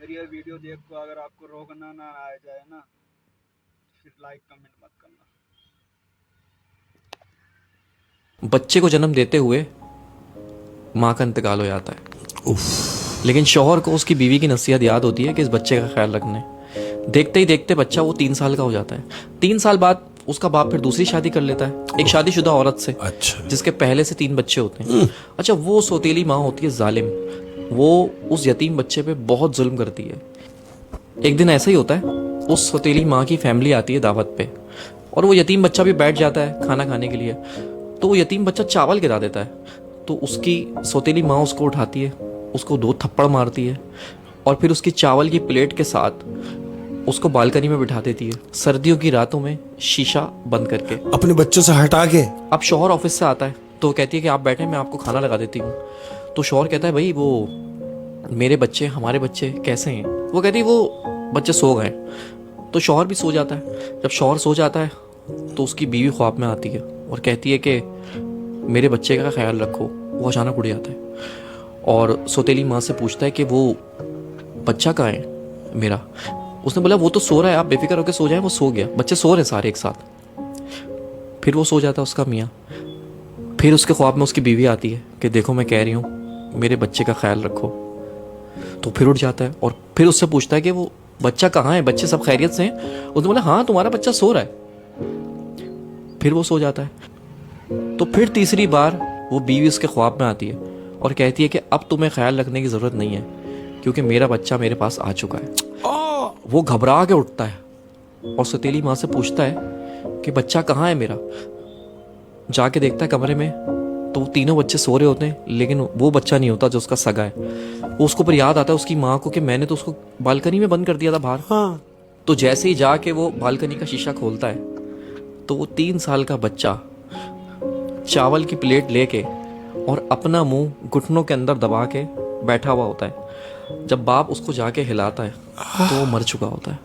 फिर ये वीडियो देख को अगर आपको रोकना ना आ जाए ना, फिर लाइक कमेंट मत करना। बच्चे को जन्म देते हुए माँ का इंतकाल हो जाता है, लेकिन शौहर को उसकी बीवी की नसीहत याद होती है कि इस बच्चे का ख्याल रखने। देखते ही देखते बच्चा वो 3 साल का हो जाता है। 3 साल बाद उसका बाप फिर दूसरी शादी कर लेता है एक शादीशुदा औरत से, अच्छा। जिसके पहले से 3 बच्चे होते हैं। अच्छा, वो सौतेली माँ होती है जालिम। वो उस यतीम बच्चे पे बहुत जुल्म करती है। एक दिन ऐसा ही होता है, उस सौतेली माँ की फैमिली आती है दावत पे, और वो यतीम बच्चा भी बैठ जाता है खाना खाने के लिए। तो वो यतीम बच्चा चावल गिरा देता है, तो उसकी सौतेली माँ उसको उठाती है, उसको 2 थप्पड़ मारती है, और फिर उसकी चावल की प्लेट के साथ उसको बालकनी में बिठा देती है, सर्दियों की रातों में शीशा बंद करके। अपने बच्चों से हटा के। अब शौहर ऑफिस से आता है तो वो कहती है कि आप बैठे, मैं आपको खाना लगा देती हूँ। तो शौहर कहता है, भाई वो मेरे बच्चे, हमारे बच्चे कैसे हैं? वो कहती है, वो बच्चे सो गए। तो शौहर भी सो जाता है। जब शौहर सो जाता है तो उसकी बीवी ख्वाब में आती है और कहती है कि मेरे बच्चे का ख्याल रखो। वो अचानक उड़ जाता है और सौतेली माँ से पूछता है कि वो बच्चा कहाँ है मेरा? उसने बोला, वो तो सो रहा है, आप बेफिक्र होकर सो जाएं। वो सो गया, बच्चे सो रहे हैं सारे एक साथ। फिर वो सो जाता है उसका मियाँ। फिर उसके ख्वाब में उसकी बीवी आती है कि देखो मैं कह रही हूँ मेरे बच्चे का ख्याल रखो। तो फिर उठ जाता है और फिर उससे पूछता है कि वो बच्चा कहाँ है, बच्चे सब खैरियत से हैं? उसने बोला, हाँ तुम्हारा बच्चा सो रहा है। फिर वो सो जाता है। तो फिर तीसरी बार वो बीवी उसके ख्वाब में आती है और कहती है कि अब तुम्हें ख्याल रखने की ज़रूरत नहीं है, क्योंकि मेरा बच्चा मेरे पास आ चुका है। वो घबरा के उठता है और सौतेली माँ से पूछता है कि बच्चा कहाँ है मेरा? जाके देखता है कमरे में, तो वो तीनों बच्चे सो रहे होते हैं, लेकिन वो बच्चा नहीं होता जो उसका सगा है। वो उसको पर याद आता है उसकी माँ को कि मैंने तो उसको बालकनी में बंद कर दिया था बाहर। हाँ। तो जैसे ही जाके वो बालकनी का शीशा खोलता है तो वो 3 साल का बच्चा चावल की प्लेट लेके और अपना मुंह घुटनों के अंदर दबा के बैठा हुआ होता है। जब बाप उसको जाके हिलाता है तो वो मर चुका होता है।